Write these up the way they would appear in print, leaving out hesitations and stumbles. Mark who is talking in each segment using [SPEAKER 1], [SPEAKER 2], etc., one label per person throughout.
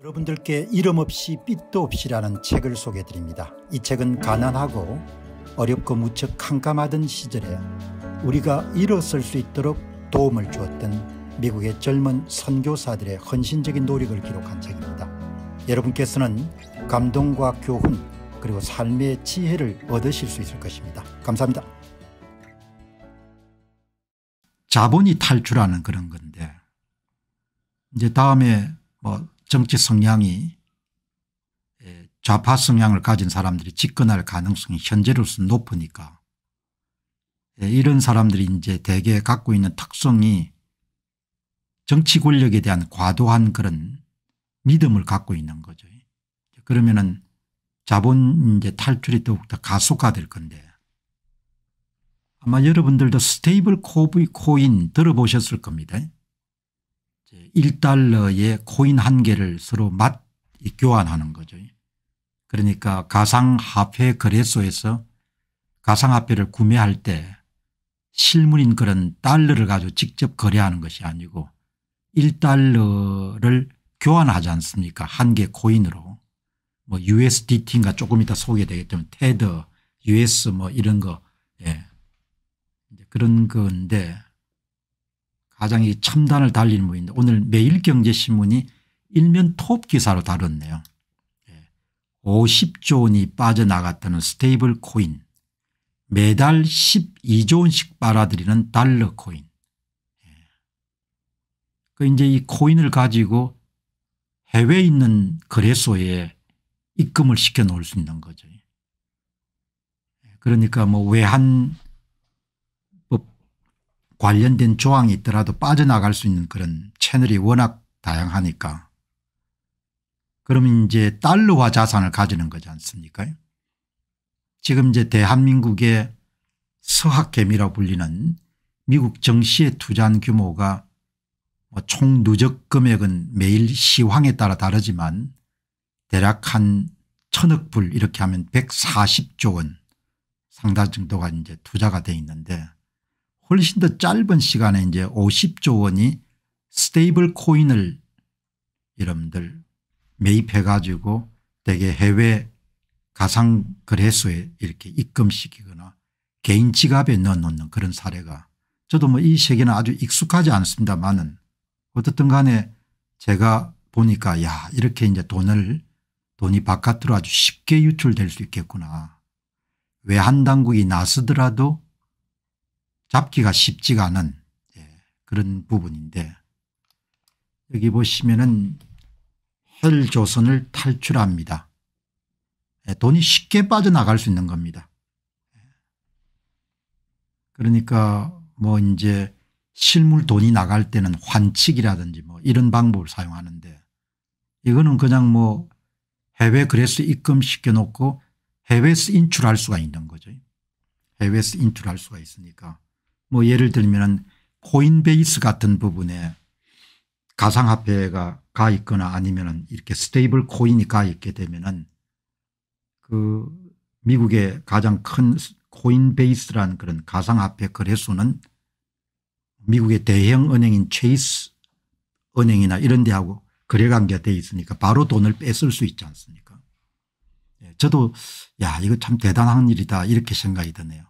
[SPEAKER 1] 여러분들께 이름 없이 빛도 없이라는 책을 소개해 드립니다. 이 책은 가난하고 어렵고 무척 캄캄하던 시절에 우리가 일어설 수 있도록 도움을 주었던 미국의 젊은 선교사들의 헌신적인 노력을 기록한 책입니다. 여러분께서는 감동과 교훈 그리고 삶의 지혜를 얻으실 수 있을 것입니다. 감사합니다. 자본이 탈출하는 그런 건데, 이제 다음에 정치 성향이 좌파 성향을 가진 사람들이 집권할 가능성이 현재로서는 높으니까 이런 사람들이 이제 대개 갖고 있는 특성이 정치 권력에 대한 과도한 그런 믿음을 갖고 있는 거죠. 그러면은 자본 이제 탈출이 더욱더 가속화될 건데, 아마 여러분들도 스테이블 코인 들어보셨을 겁니다. 1달러의 코인 한 개를 서로 교환하는 거죠. 그러니까 가상화폐 거래소에서 가상화폐를 구매할 때 실물인 그런 달러를 가지고 직접 거래하는 것이 아니고 1달러를 교환하지 않습니까? 한 개 코인으로. USDT인가 조금 이따 소개되겠지만 테더, US 이런 거, 그런 건데, 가장 이 첨단을 달리는 분인데 오늘 매일경제신문이 일면 톱 기사로 다뤘네요. 50조 원이 빠져나갔다는 스테이블 코인, 매달 12조 원씩 빨아들이는 달러 코인. 이제 이 코인을 가지고 해외에 있는 거래소에 입금을 시켜 놓을 수 있는 거죠. 그러니까 외환 관련된 조항이 있더라도 빠져나갈 수 있는 그런 채널이 워낙 다양하니까, 그러면 이제 달러화 자산을 가지는 거지 않습니까? 지금 이제 대한민국의 서학개미라고 불리는 미국 정시에 투자한 규모가 총 누적 금액은 매일 시황에 따라 다르지만 대략 한 1,000억 불 이렇게 하면 140조 원 상당 정도가 이제 투자가 돼 있는데, 훨씬 더 짧은 시간에 이제 50조 원이 스테이블 코인을 여러분들 매입해 가지고 대개 해외 가상거래소에 이렇게 입금시키거나 개인 지갑에 넣어놓는 그런 사례가, 저도 이 세계는 아주 익숙하지 않습니다만은 어떻든 간에 제가 보니까 이렇게 이제 돈이 바깥으로 아주 쉽게 유출될 수 있겠구나. 외환 당국이 나서더라도 잡기가 쉽지가 않은 그런 부분인데, 여기 보시면은 헬조선을 탈출합니다. 돈이 쉽게 빠져나갈 수 있는 겁니다. 그러니까 이제 실물 돈이 나갈 때는 환칙이라든지 이런 방법을 사용하는데, 이거는 그냥 해외 거래소 입금시켜 놓고 해외에서 인출할 수가 있는 거죠. 해외에서 인출할 수가 있으니까 예를 들면 코인베이스 같은 부분에 가상화폐가 가 있거나 아니면 이렇게 스테이블 코인이 가 있게 되면은 그 미국의 가장 큰 코인베이스라는 그런 가상화폐 거래소는 미국의 대형 은행인 체이스 은행이나 이런 데하고 거래관계가 돼 있으니까 바로 돈을 뺏을 수 있지 않습니까? 저도 이거 참 대단한 일이다 이렇게 생각이 드네요.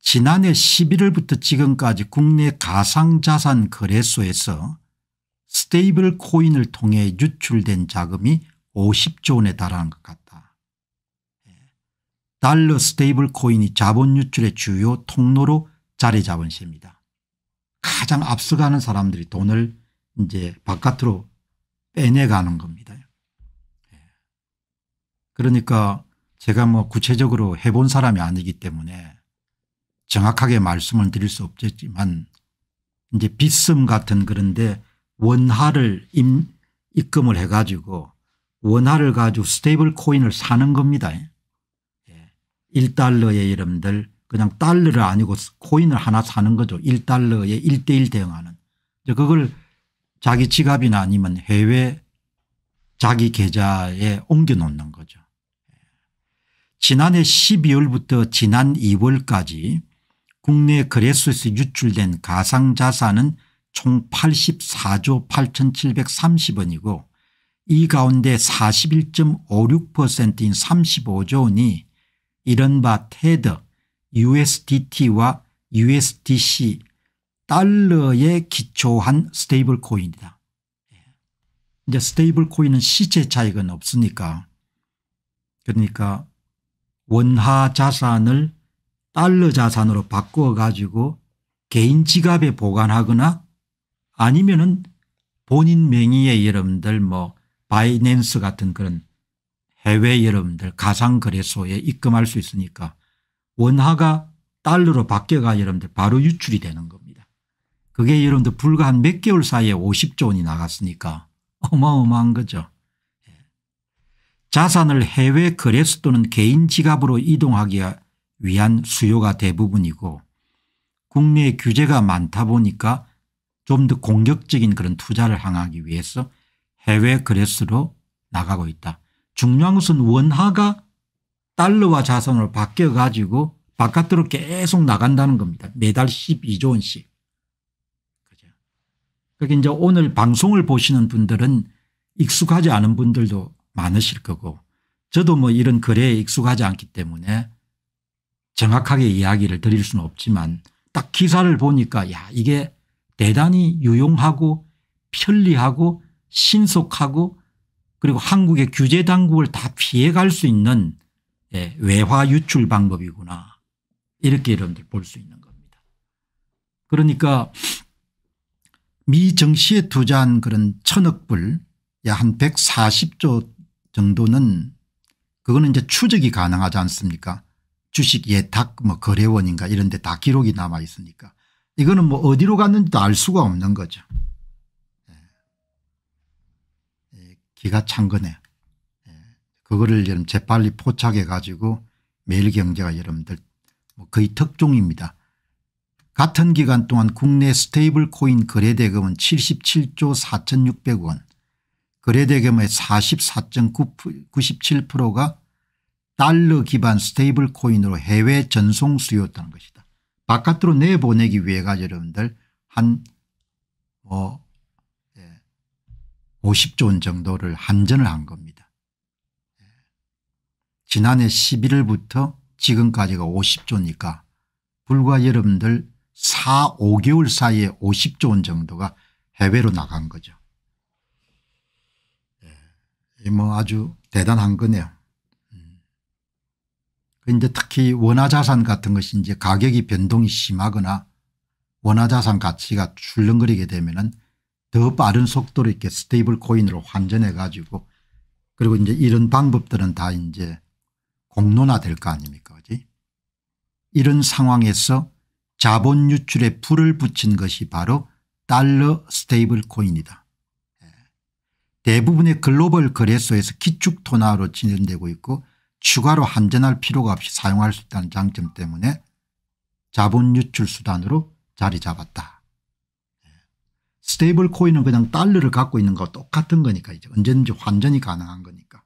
[SPEAKER 1] 지난해 11월부터 지금까지 국내 가상자산 거래소에서 스테이블 코인을 통해 유출된 자금이 50조 원에 달하는 것 같다. 달러 스테이블 코인이 자본 유출의 주요 통로로 자리 잡은 시입니다. 가장 앞서가는 사람들이 돈을 이제 바깥으로 빼내가는 겁니다. 그러니까 제가 구체적으로 해본 사람이 아니기 때문에 정확하게 말씀을 드릴 수 없겠지만, 이제 빗썸 같은 그런데 원화를 입금을 해 가지고 원화를 가지고 스테이블 코인을 사는 겁니다. 1달러에 여러분들 그냥 달러를 아니고 코인을 하나 사는 거죠. 1달러에 1:1 대응하는. 그걸 자기 지갑이나 아니면 해외 자기 계좌에 옮겨 놓는 거죠. 지난해 12월부터 지난 2월까지 국내 거래소에서 유출된 가상자산은 총 84조 8,730원이고 이 가운데 41.56%인 35조 원이 이른바 테드, USDT와 USDC 달러에 기초한 스테이블 코인이다. 이제 스테이블 코인은 시세 차익은 없으니까 그러니까 원화 자산을 달러 자산으로 바꾸어 가지고 개인 지갑에 보관하거나 아니면은 본인 명의의 여러분들 뭐 바이낸스 같은 그런 해외 여러분들 가상거래소에 입금할 수 있으니까 원화가 달러로 바뀌어가 여러분들 바로 유출이 되는 겁니다. 그게 여러분들 불과 한 몇 개월 사이에 50조 원이 나갔으니까 어마어마한 거죠. 자산을 해외 거래소 또는 개인 지갑으로 이동하기 위한 수요가 대부분이고 국내에 규제가 많다 보니까 좀 더 공격적인 그런 투자를 향하기 위해서 해외 거래소로 나가고 있다. 중요한 것은 원화가 달러와 자산으로 바뀌어 가지고 바깥으로 계속 나간다는 겁니다. 매달 12조 원씩. 그죠? 그러니까 이제 오늘 방송을 보시는 분들은 익숙하지 않은 분들도 많으실 거고 저도 뭐 이런 거래에 익숙하지 않기 때문에 정확하게 이야기를 드릴 수는 없지만 딱 기사를 보니까 야 이게 대단히 유용하고 편리하고 신속하고 그리고 한국의 규제 당국을 다 피해갈 수 있는 외화 유출 방법이구나 이렇게 여러분들 볼 수 있는 겁니다. 그러니까 미 정시에 투자한 그런 1,000억 불 약 한 140조 정도는 그거는 이제 추적이 가능하지 않습니까? 주식 예탁 뭐 거래원인가 이런 데 다 기록이 남아 있으니까 이거는 뭐 어디로 갔는지도 알 수가 없는 거죠. 기가 찬 거네. 그거를 여러분 재빨리 포착해 가지고 매일경제가 여러분들 뭐 거의 특종입니다. 같은 기간 동안 국내 스테이블 코인 거래대금은 77조 4,600원 거래대금의 44.97%가 달러 기반 스테이블 코인으로 해외 전송 수요였다는 것이다. 바깥으로 내보내기 위해가 여러분들 한 뭐 50조 원 정도를 한전을 한 겁니다. 지난해 11월부터 지금까지가 50조니까 불과 여러분들 4, 5개월 사이에 50조 원 정도가 해외로 나간 거죠. 뭐 아주 대단한 거네요. 이제 특히 원화자산 같은 것이 이제 가격이 변동이 심하거나 원화자산 가치가 출렁거리게 되면은 더 빠른 속도로 이렇게 스테이블 코인으로 환전해 가지고 그리고 이제 이런 방법들은 다 이제 공론화 될 거 아닙니까? 그지? 이런 상황에서 자본 유출에 불을 붙인 것이 바로 달러 스테이블 코인이다. 대부분의 글로벌 거래소에서 기축 토나로 진행되고 있고 추가로 한전할 필요가 없이 사용할 수 있다는 장점 때문에 자본 유출 수단으로 자리 잡았다. 스테이블 코인은 그냥 달러를 갖고 있는 거와 똑같은 거니까 이제 언제든지 환전이 가능한 거니까.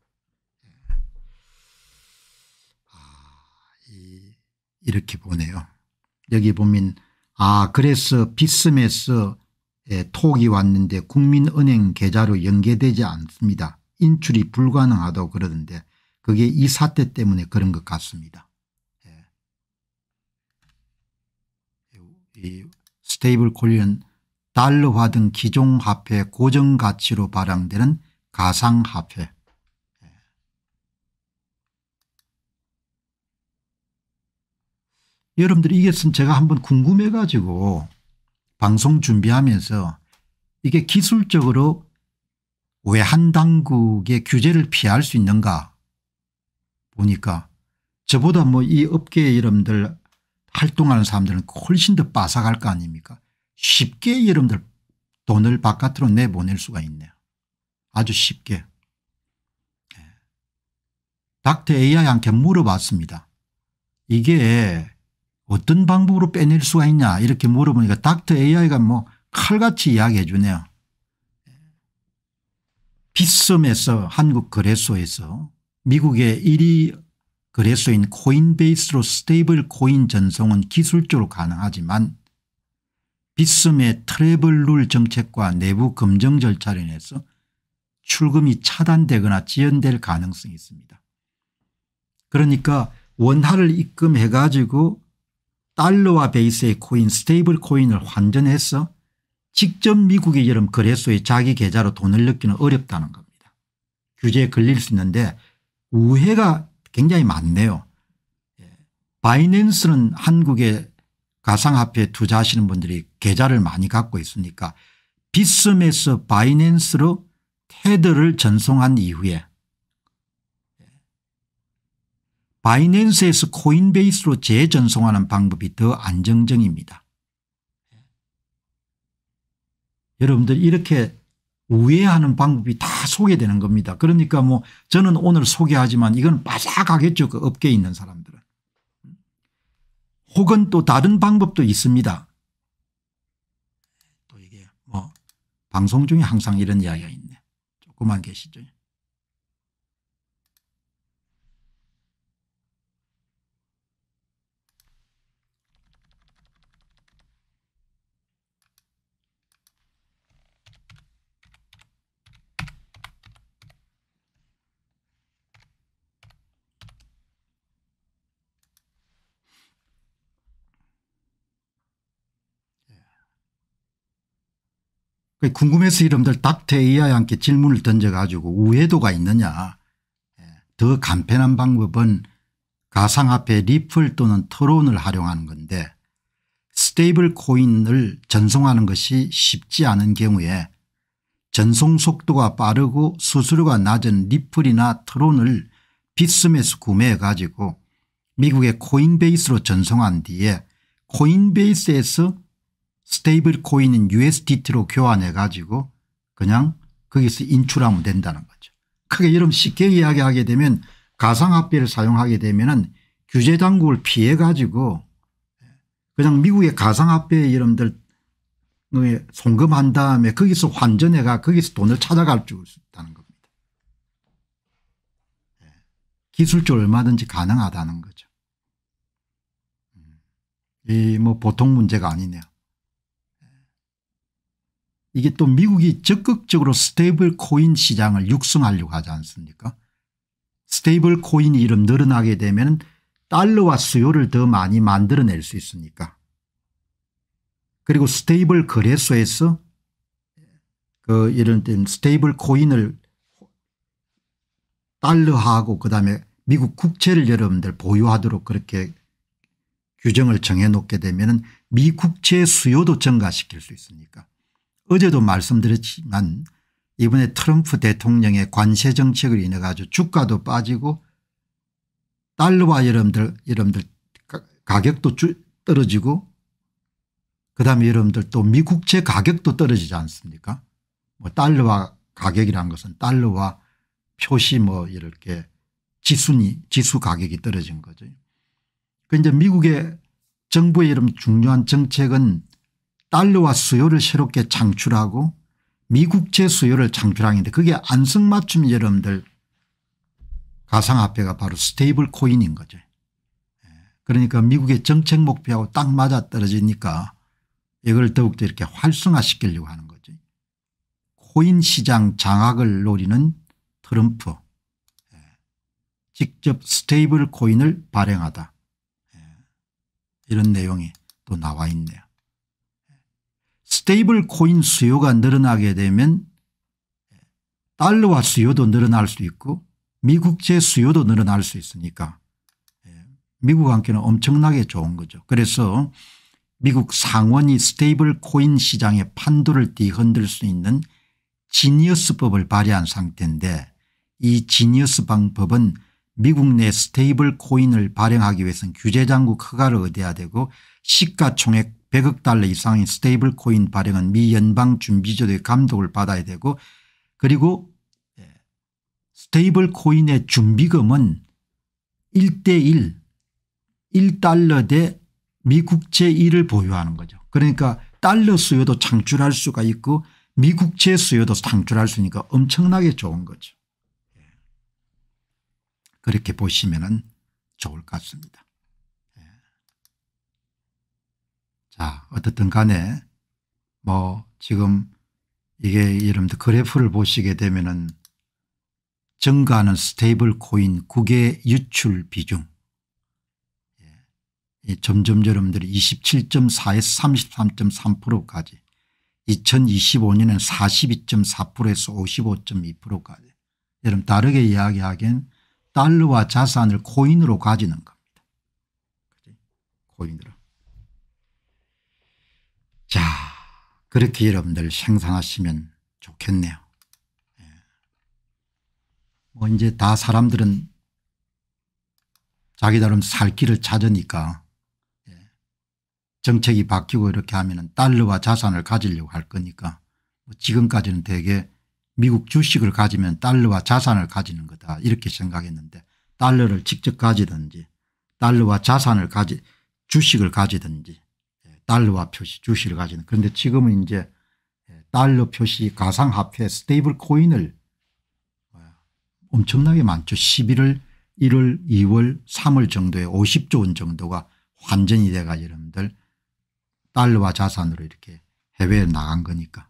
[SPEAKER 1] 이렇게 보네요. 여기 보면 그래서 비스매스 톡이 왔는데 국민은행 계좌로 연계되지 않습니다. 인출이 불가능하다고 그러던데 그게 이 사태 때문에 그런 것 같습니다. 이 스테이블 코인은 달러화 등 기존 화폐 고정가치로 발행되는 가상화폐. 여러분들 이게 제가 한번 궁금해 가지고 방송 준비하면서 이게 기술적으로 외환당국의 규제를 피할 수 있는가 보니까 저보다 뭐 이 업계에 여러분들 활동하는 사람들은 훨씬 더 빠삭할 거 아닙니까? 쉽게 여러분들 돈을 바깥으로 내보낼 수가 있네요. 아주 쉽게. 닥터 AI한테 물어봤습니다. 이게 어떤 방법으로 빼낼 수가 있냐 이렇게 물어보니까 닥터 AI가 뭐 칼같이 이야기해 주네요. 빗썸에서 한국 거래소에서 미국의 1위 거래소인 코인베이스로 스테이블 코인 전송은 기술적으로 가능하지만 빗썸의 트래블 룰 정책과 내부 검증 절차로 인해서 출금이 차단되거나 지연될 가능성이 있습니다. 그러니까 원화를 입금해 가지고 달러화 베이스의 코인 스테이블 코인을 환전해서 직접 미국의 여름 거래소에 자기 계좌로 돈을 넣기는 어렵다는 겁니다. 규제에 걸릴 수 있는데 우회가 굉장히 많네요. 바이낸스는 한국의 가상화폐에 투자하시는 분들이 계좌를 많이 갖고 있으니까 빗썸에서 바이낸스로 테더를 전송한 이후에 바이낸스에서 코인베이스로 재전송하는 방법이 더 안정적입니다. 여러분들 이렇게 우회하는 방법이 다 소개되는 겁니다. 그러니까 뭐 저는 오늘 소개하지만 이건 빠삭하겠죠. 그 업계에 있는 사람들은. 혹은 또 다른 방법도 있습니다. 또 이게 뭐 방송 중에 항상 이런 이야기가 있네. 조금만 계시죠. 궁금해서 여러분들 닥터 AI한테 질문을 던져가지고 우회도가 있느냐. 더 간편한 방법은 가상화폐 리플 또는 트론을 활용하는 건데 스테이블 코인을 전송하는 것이 쉽지 않은 경우에 전송 속도가 빠르고 수수료가 낮은 리플이나 트론을 빗썸에서 구매해 가지고 미국의 코인베이스로 전송한 뒤에 코인베이스에서 스테이블 코인인 USDT로 교환해 가지고 그냥 거기서 인출하면 된다는 거죠. 크게 여러분 쉽게 이야기하게 되면 가상화폐를 사용하게 되면 규제 당국을 피해 가지고 그냥 미국의 가상화폐에 여러분들 송금한 다음에 거기서 환전해가 거기서 돈을 찾아갈 수 있다는 겁니다. 기술적으로 얼마든지 가능하다는 거죠. 이 뭐 보통 문제가 아니네요. 이게 또 미국이 적극적으로 스테이블 코인 시장을 육성하려고 하지 않습니까? 스테이블 코인이 이름 늘어나게 되면 달러와 수요를 더 많이 만들어낼 수 있으니까. 그리고 스테이블 거래소에서 이런 스테이블 코인을 달러하고 그다음에 미국 국채를 여러분들 보유하도록 그렇게 규정을 정해놓게 되면 미국채 수요도 증가시킬 수 있으니까. 어제도 말씀드렸지만 이번에 트럼프 대통령의 관세 정책을 인해 가지고 주가도 빠지고 달러와 여러분들 가격도 떨어지고 그다음에 여러분들 또 미국채 가격도 떨어지지 않습니까? 뭐 달러와 가격이라는 것은 달러와 표시 뭐 이렇게 지수 가격이 떨어진 거죠. 그 이제 미국의 정부의 이런 중요한 정책은 달러와 수요를 새롭게 창출하고 미국채 수요를 창출하는데 그게 안성맞춤 여러분들 가상화폐가 바로 스테이블 코인인 거죠. 그러니까 미국의 정책 목표하고 딱 맞아 떨어지니까 이걸 더욱더 이렇게 활성화시키려고 하는 거죠. 코인 시장 장악을 노리는 트럼프. 직접 스테이블 코인을 발행하다. 이런 내용이 또 나와 있네요. 스테이블 코인 수요가 늘어나게 되면 달러와 수요도 늘어날 수 있고 미국채 수요도 늘어날 수 있으니까 미국한테는 엄청나게 좋은 거죠. 그래서 미국 상원이 스테이블 코인 시장의 판도를 뒤흔들 수 있는 지니어스법을 발의한 상태인데 이 지니어스 방법은 미국 내 스테이블 코인을 발행하기 위해서는 규제 당국 허가를 얻어야 되고 시가총액 100억 달러 이상의 스테이블 코인 발행은 미 연방준비제도의 감독을 받아야 되고 그리고 스테이블 코인의 준비금은 1대1 1달러 대 미국채 1을 보유하는 거죠. 그러니까 달러 수요도 창출할 수가 있고 미국채 수요도 창출할 수 있으니까 엄청나게 좋은 거죠. 그렇게 보시면 좋을 것 같습니다. 자, 어떻든 간에 뭐 지금 이게 여러분들 그래프를 보시게 되면은 증가하는 스테이블 코인 국외 유출 비중 점점 여러분들이 27.4에서 33.3%까지 2025년엔 42.4%에서 55.2%까지 여러분 다르게 이야기하기엔 달러와 자산을 코인으로 가지는 겁니다. 코인으로. 자, 그렇게 여러분들 생산하시면 좋겠네요. 뭐 이제 다 사람들은 자기 나름 살 길을 찾으니까 정책이 바뀌고 이렇게 하면 달러와 자산을 가지려고 할 거니까 지금까지는 대개 미국 주식을 가지면 달러와 자산을 가지는 거다 이렇게 생각했는데 달러를 직접 가지든지 달러와 자산을 주식을 가지든지 달러와 표시 주식을 가지는 그런데 지금은 이제 달러 표시 가상화폐 스테이블 코인을 엄청나게 많죠. 11월 1월 2월 3월 정도에 50조 원 정도가 환전이 돼가 여러분들 달러와 자산으로 이렇게 해외에 나간 거니까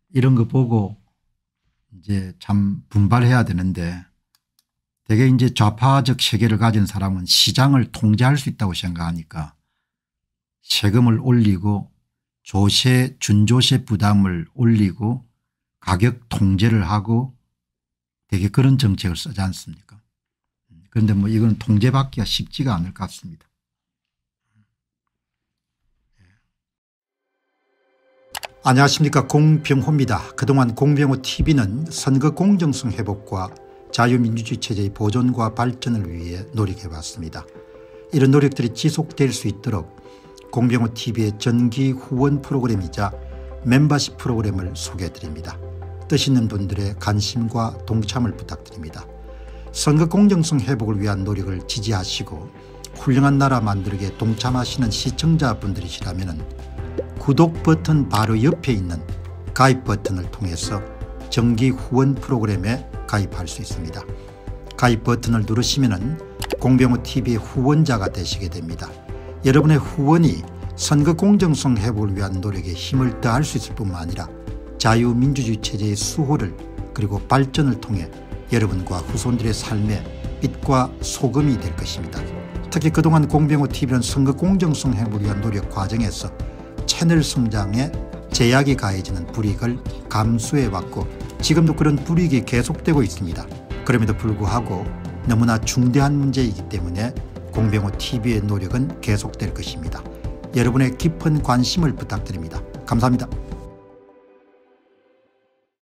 [SPEAKER 1] 이런 거 보고 이제 참 분발해야 되는데 되게 이제 좌파적 세계를 가진 사람은 시장을 통제할 수 있다고 생각하니까 세금을 올리고 준조세 부담을 올리고 가격 통제를 하고 되게 그런 정책을 쓰지 않습니까? 그런데 뭐 이건 통제받기가 쉽지가 않을 것 같습니다. 안녕하십니까, 공병호입니다. 그동안 공병호 TV는 선거 공정성 회복과 자유민주주의 체제의 보존과 발전을 위해 노력해왔습니다. 이런 노력들이 지속될 수 있도록 공병호 TV의 정기 후원 프로그램이자 멤버십 프로그램을 소개해드립니다. 뜻 있는 분들의 관심과 동참을 부탁드립니다. 선거 공정성 회복을 위한 노력을 지지하시고 훌륭한 나라 만들기에 동참하시는 시청자분들이시라면 구독 버튼 바로 옆에 있는 가입 버튼을 통해서 정기 후원 프로그램에 가입할 수 있습니다. 가입 버튼을 누르시면 공병호TV의 후원자가 되시게 됩니다. 여러분의 후원이 선거 공정성 회복을 위한 노력에 힘을 더할 수 있을 뿐만 아니라 자유민주주의 체제의 수호를 그리고 발전을 통해 여러분과 후손들의 삶에 빛과 소금이 될 것입니다. 특히 그동안 공병호TV는 선거 공정성 회복을 위한 노력 과정에서 채널 성장에 제약이 가해지는 불이익을 감수해왔고 지금도 그런 불이익이 계속되고 있습니다. 그럼에도 불구하고 너무나 중대한 문제이기 때문에 공병호TV의 노력은 계속될 것입니다. 여러분의 깊은 관심을 부탁드립니다. 감사합니다.